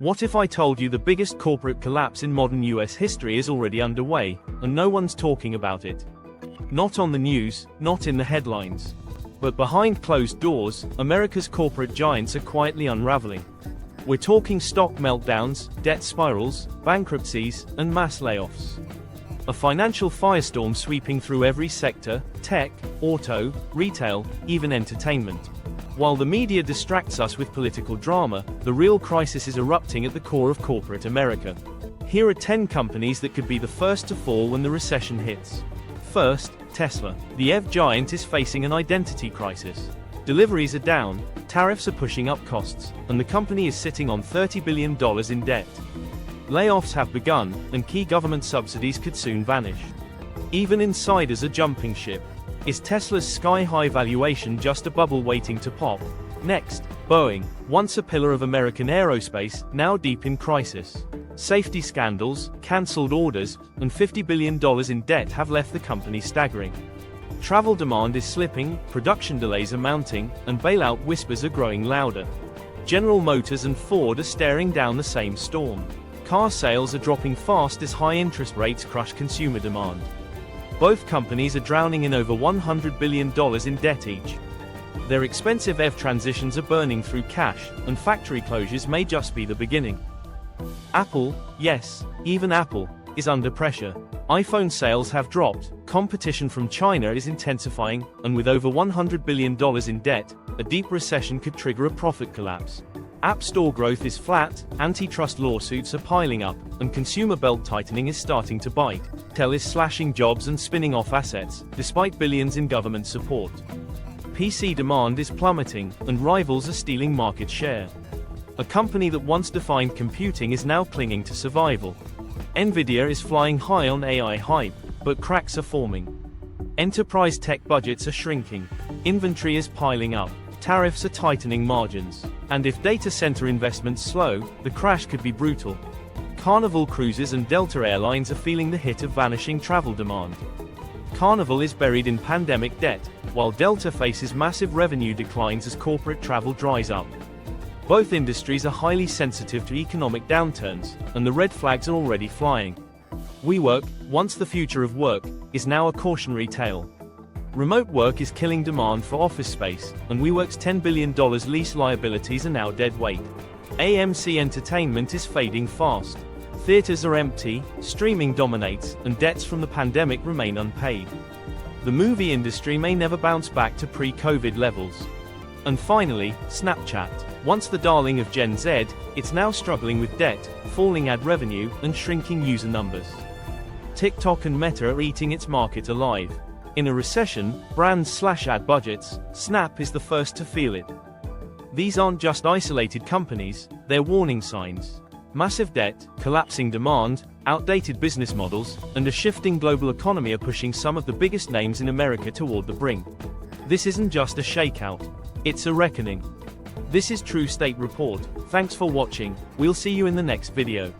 What if I told you the biggest corporate collapse in modern US history is already underway, and no one's talking about it? Not on the news, not in the headlines. But behind closed doors, America's corporate giants are quietly unraveling. We're talking stock meltdowns, debt spirals, bankruptcies, and mass layoffs. A financial firestorm sweeping through every sector: tech, auto, retail, even entertainment. While the media distracts us with political drama, the real crisis is erupting at the core of corporate America. Here are 10 companies that could be the first to fall when the recession hits. First, Tesla. The EV giant is facing an identity crisis. Deliveries are down, tariffs are pushing up costs, and the company is sitting on $30 billion in debt. Layoffs have begun, and key government subsidies could soon vanish. Even insiders are jumping ship. Is Tesla's sky-high valuation just a bubble waiting to pop? Next, Boeing, once a pillar of American aerospace, now deep in crisis. Safety scandals, cancelled orders, and $50 billion in debt have left the company staggering. Travel demand is slipping, production delays are mounting, and bailout whispers are growing louder. General Motors and Ford are staring down the same storm. Car sales are dropping fast as high interest rates crush consumer demand. Both companies are drowning in over $100 billion in debt each. Their expensive EV transitions are burning through cash, and factory closures may just be the beginning. Apple, yes, even Apple, is under pressure. iPhone sales have dropped, competition from China is intensifying, and with over $100 billion in debt, a deep recession could trigger a profit collapse. App Store growth is flat, antitrust lawsuits are piling up, and consumer belt-tightening is starting to bite. Intel is slashing jobs and spinning off assets, despite billions in government support. PC demand is plummeting, and rivals are stealing market share. A company that once defined computing is now clinging to survival. Nvidia is flying high on AI hype, but cracks are forming. Enterprise tech budgets are shrinking. Inventory is piling up. Tariffs are tightening margins. And if data center investments slow, the crash could be brutal. Carnival Cruises and Delta Airlines are feeling the hit of vanishing travel demand. Carnival is buried in pandemic debt, while Delta faces massive revenue declines as corporate travel dries up. Both industries are highly sensitive to economic downturns, and the red flags are already flying. WeWork, once the future of work, is now a cautionary tale. Remote work is killing demand for office space, and WeWork's $10 billion lease liabilities are now dead weight. AMC Entertainment is fading fast. Theaters are empty, streaming dominates, and debts from the pandemic remain unpaid. The movie industry may never bounce back to pre-COVID levels. And finally, Snapchat. Once the darling of Gen Z, it's now struggling with debt, falling ad revenue, and shrinking user numbers. TikTok and Meta are eating its market alive. In a recession, brands slash ad budgets. Snap is the first to feel it. These aren't just isolated companies, they're warning signs. Massive debt, collapsing demand, outdated business models, and a shifting global economy are pushing some of the biggest names in America toward the brink. This isn't just a shakeout, it's a reckoning. This is True State Report. Thanks for watching. We'll see you in the next video.